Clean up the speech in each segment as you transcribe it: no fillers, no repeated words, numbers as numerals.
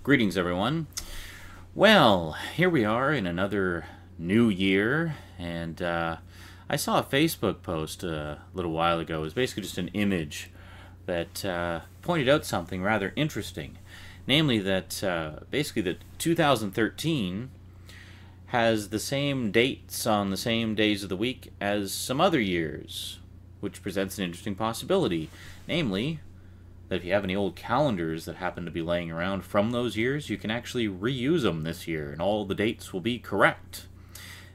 Greetings, everyone. Well, here we are in another new year, and I saw a Facebook post a little while ago. It was basically just an image that pointed out something rather interesting, namely that basically that 2013 has the same dates on the same days of the week as some other years, which presents an interesting possibility, namely that if you have any old calendars that happen to be laying around from those years, you can actually reuse them this year, and all the dates will be correct.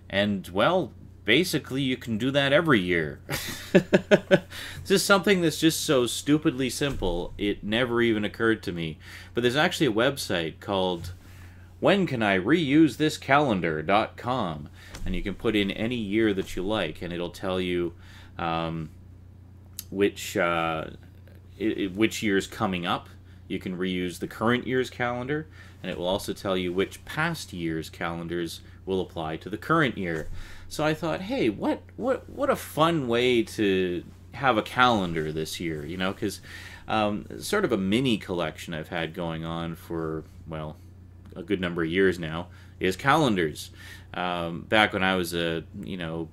And, well, basically you can do that every year. This is something that's just so stupidly simple, it never even occurred to me. But there's actually a website called whencanireusethiscalendar.com, and you can put in any year that you like, and it'll tell you which which year's coming up. You can reuse the current year's calendar, and it will also tell you which past year's calendars will apply to the current year. So I thought, hey, what a fun way to have a calendar this year, you know, because sort of a mini collection I've had going on for, well, a good number of years now is calendars. Back when I was a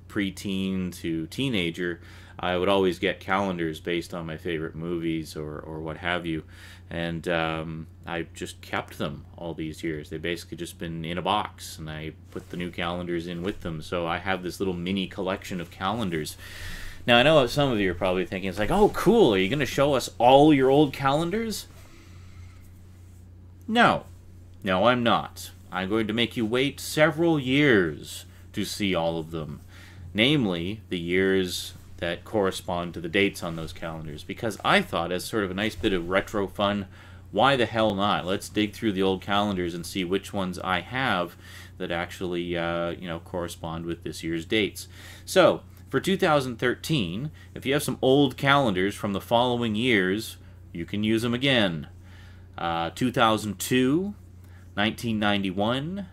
preteen to teenager, I would always get calendars based on my favorite movies or what have you, and I just kept them all these years. They've basically just been in a box, and I put the new calendars in with them. So I have this little mini collection of calendars. Now I know some of you are probably thinking, it's like, oh cool, are you going to show us all your old calendars? No, I'm not. I'm going to make you wait several years to see all of them. Namely, the years that correspond to the dates on those calendars. Because I thought, as sort of a nice bit of retro fun, why the hell not? Let's dig through the old calendars and see which ones I have that actually, correspond with this year's dates. So, for 2013, if you have some old calendars from the following years, you can use them again. 2002, 1991,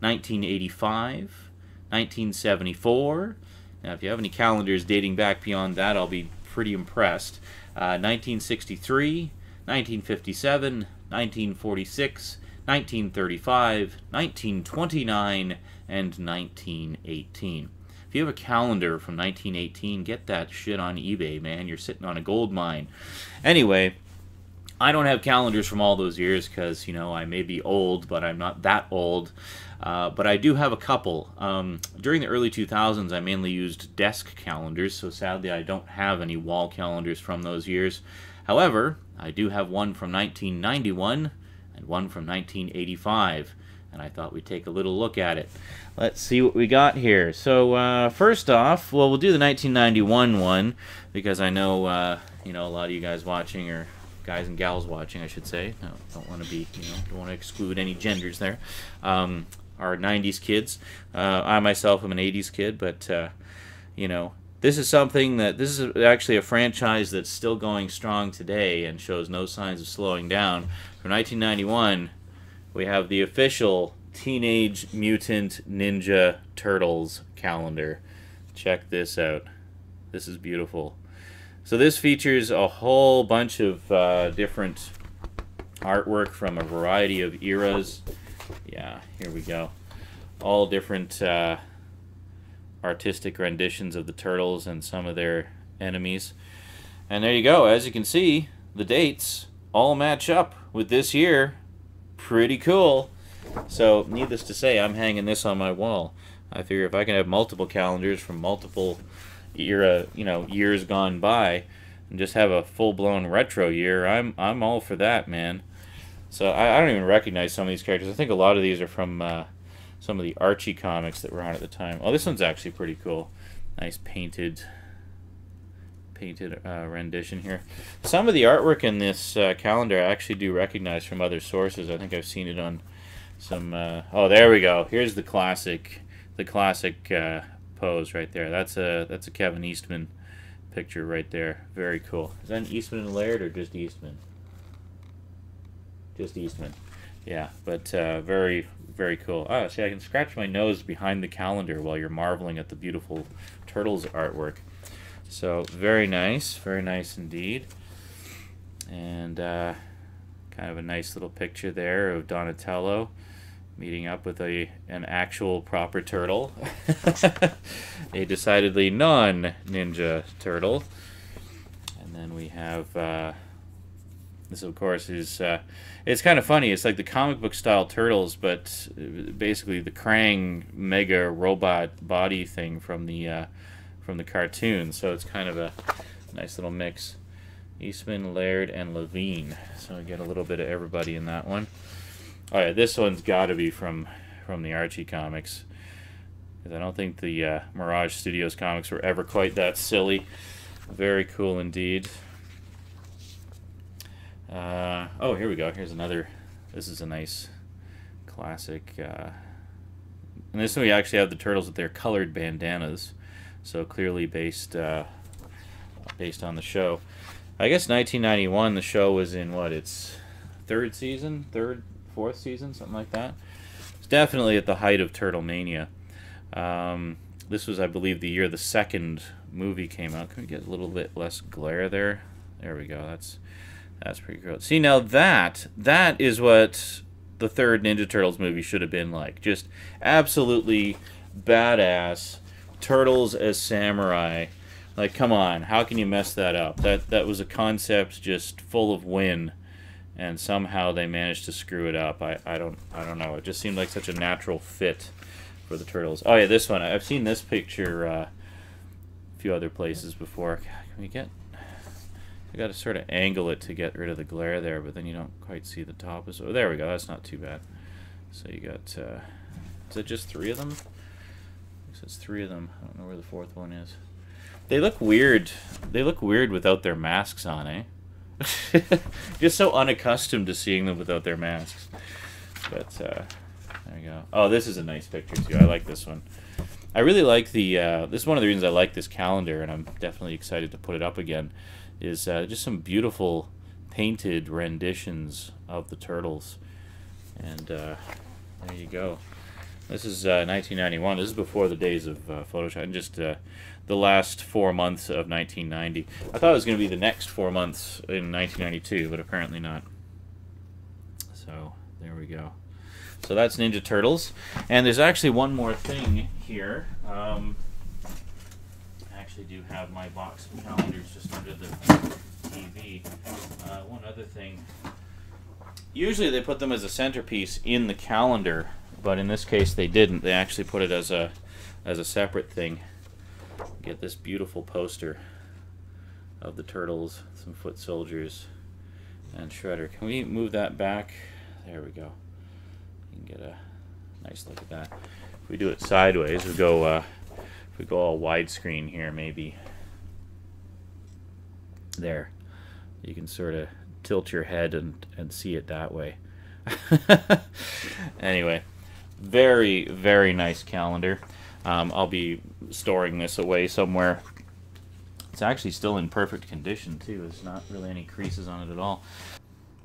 1985, 1974. Now, if you have any calendars dating back beyond that, I'll be pretty impressed. 1963, 1957, 1946, 1935, 1929, and 1918. If you have a calendar from 1918, get that shit on eBay, man. You're sitting on a gold mine. Anyway, I don't have calendars from all those years because, I may be old, but I'm not that old. But I do have a couple. During the early 2000s, I mainly used desk calendars, so sadly I don't have any wall calendars from those years. However, I do have one from 1991 and one from 1985, and I thought we'd take a little look at it. Let's see what we got here. So first off, well, we'll do the 1991 one because I know, a lot of you guys watching, or guys and gals watching, I should say. No, don't want to be, don't want to exclude any genders there. Are 90s kids. I myself am an 80s kid, but this is something this is actually a franchise that's still going strong today and shows no signs of slowing down. From 1991, we have the official Teenage Mutant Ninja Turtles calendar. Check this out. This is beautiful. So this features a whole bunch of different artwork from a variety of eras. Yeah, here we go. All different artistic renditions of the Turtles and some of their enemies. And there you go. As you can see, the dates all match up with this year. Pretty cool. So, needless to say, I'm hanging this on my wall. I figure if I can have multiple calendars from multiple years gone by, and just have a full-blown retro year, I'm all for that, man. So I don't even recognize some of these characters. I think a lot of these are from some of the Archie comics that were on at the time. Oh, this one's actually pretty cool. Nice painted rendition here. Some of the artwork in this calendar I actually do recognize from other sources. I think I've seen it on some. Oh, there we go. Here's the classic pose right there. That's a Kevin Eastman picture right there. Very cool. Is that an Eastman and Laird or just Eastman? Just Eastman. Yeah, but very, very cool. Oh, see, I can scratch my nose behind the calendar while you're marveling at the beautiful Turtles artwork. So, very nice indeed. And kind Kind of a nice little picture there of Donatello meeting up with an actual proper turtle. A decidedly non-ninja turtle. And then we have, this of course is, it's kind of funny. It's like the comic book style turtles, but basically the Krang mega robot body thing from the cartoon. So it's kind of a nice little mix. Eastman, Laird, and Levine. So I get a little bit of everybody in that one. Oh yeah, this one's got to be from the Archie comics, because I don't think the Mirage Studios comics were ever quite that silly. Very cool indeed. Oh, here we go. Here's another. This is a nice classic. And this one we actually have the turtles with their colored bandanas, so clearly based on the show. I guess 1991. The show was in what? Its fourth season, something like that. It's definitely at the height of Turtle Mania. This was, I believe, the year the second movie came out. Can we get a little bit less glare there? There we go. That's pretty cool. See, now that is what the third Ninja Turtles movie should have been like. Just absolutely badass turtles as samurai. Like, come on, how can you mess that up? That was a concept just full of win, and somehow they managed to screw it up. I don't know. It just seemed like such a natural fit for the turtles. Oh yeah, this one. I've seen this picture a few other places before. Can we get? I got to sort of angle it to get rid of the glare there, but then you don't quite see the top. Oh, there we go. That's not too bad. So you got. Is it just 3 of them? It says 3 of them. I don't know where the 4th one is. They look weird. They look weird without their masks on, eh? Just so unaccustomed to seeing them without their masks. But there you go. Oh, this is a nice picture too. I like this one. I really like the. This is one of the reasons I like this calendar, and I'm definitely excited to put it up again. Is just some beautiful painted renditions of the turtles, and there you go. This is 1991. This is before the days of Photoshop, and just the last 4 months of 1990. I thought it was going to be the next 4 months in 1992, but apparently not. So there we go. So that's Ninja Turtles, and there's actually one more thing here. I actually do have my box of calendars just under the TV. One other thing. Usually they put them as a centerpiece in the calendar, but in this case they didn't. They actually put it as a separate thing. Get this beautiful poster of the turtles, some foot soldiers, and Shredder. Can we move that back? There we go. You can get a nice look at that. If we do it sideways, we go. If we go all widescreen here, maybe there, you can sort of tilt your head and see it that way. Anyway, very, very nice calendar. I'll be storing this away somewhere. It's actually still in perfect condition too. There's not really any creases on it at all.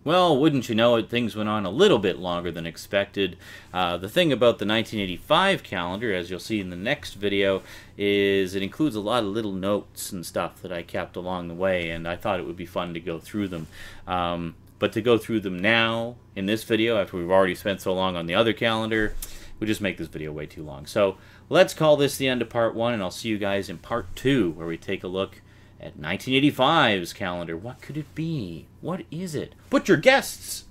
Well, wouldn't you know it, things went on a little bit longer than expected. The thing about the 1985 calendar, as you'll see in the next video, is it includes a lot of little notes and stuff that I kept along the way, and I thought it would be fun to go through them. But to go through them now, in this video, after we've already spent so long on the other calendar, would just make this video way too long. So let's call this the end of part 1, and I'll see you guys in part 2, where we take a look at 1985's calendar. What could it be? What is it? Put your guests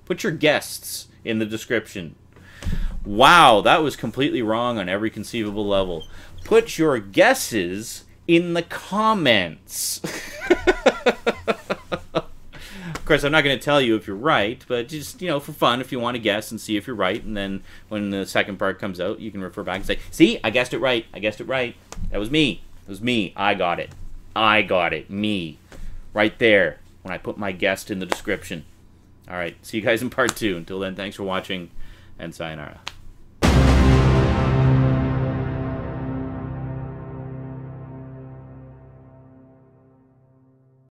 put your guests in the description. Wow, that was completely wrong on every conceivable level. Put your guesses in the comments. Of course, I'm not going to tell you if you're right, but just, you know, for fun, if you want to guess and see if you're right, and then when the second part comes out, you can refer back and say, see, I guessed it right. I guessed it right. That was me. It was me. I got it. I got it. Me. Right there when I put my guest in the description. All right. See you guys in part 2. Until then, thanks for watching, and sayonara.